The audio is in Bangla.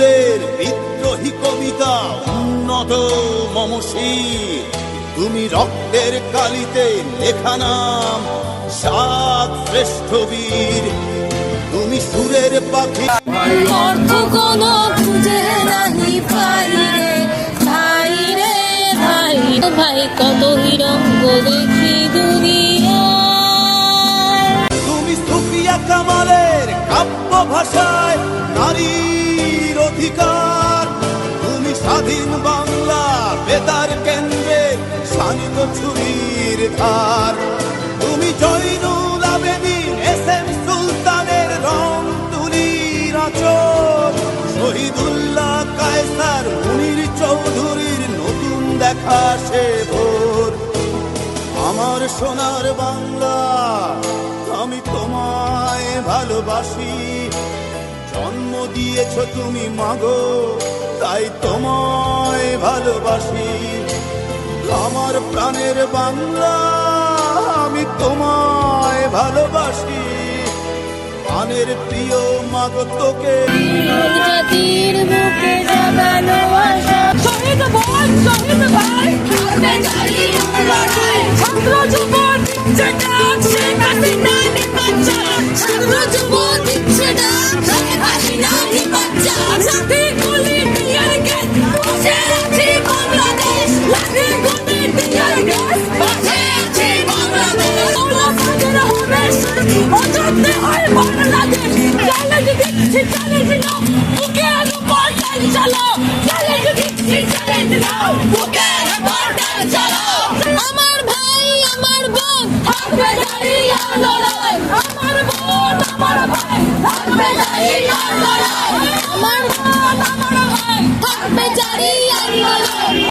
ফুলের বিদ্রোহী কবিতা উন্নত মমশির, তুমি রক্তের কালিতে লেখা নাম সাত শ্রেষ্ঠ বীর, তুমি সুরের পাখি। অর্থ কোনো খুঁজে নাহি পাই রে ভাই রে ভাই, ভাই কত হিরঙ্গ দেখি দুনিয়া। তুমি সুফিয়া কামালের কাব্য ভাষায় নারীর অধিকার, তুমি স্বাধীন বাংলা বেতার কেন্দ্রে শানিত ছুরির ধার, তুমি জয়নুল আবেদিন এস.এম. সুলতানের রং তুলির আঁচল, শহীদুল্লাহ কায়সার মুনির চৌধুরীর নতুন দেখা সে ভোর। আমার সোনার বাংলা আমি তোমায় ভালোবাসি, জন্ম দিয়েছ তুমি মাগো তাই তোমায় ভালোবাসি। আমার প্রাণের বাংলা আমি তোমায় ভালোবাসি, প্রাণের প্রিয় মাগো তোকে। জাতির বুকে জাগানো আশা, শহীদ ভাই শহীদ ভাই ছাত্র যুব দিচ্ছে ডাক, শেখ হাসিনা নিপাচ্ছা, ছাত্র যুব দিচ্ছে ডাক, শেখ হাসিনা নিপাচ্ছা। লাঠি গুলি টিয়ার গ্যাস বসে আছে বাংলাদেশ, লাঠি গুলি টিয়ার গ্যাস বসে আছে বাংলাদেশ। সাজের হবে অযোধ্যা হয় বাংলাদেশ, চ্যালেঞ্জ দিচ্ছি চ্যালেঞ্জ নাও, বুকের উপর চ্যালেঞ্জ চালো, চ্যালেঞ্জ দিচ্ছি চ্যালেঞ্জ নাও, বুকের উপর চ্যালেঞ্জ চালো। আমার ভাই আমার বোন থাকবে দাঁড়িয়ে লড়াই, আমার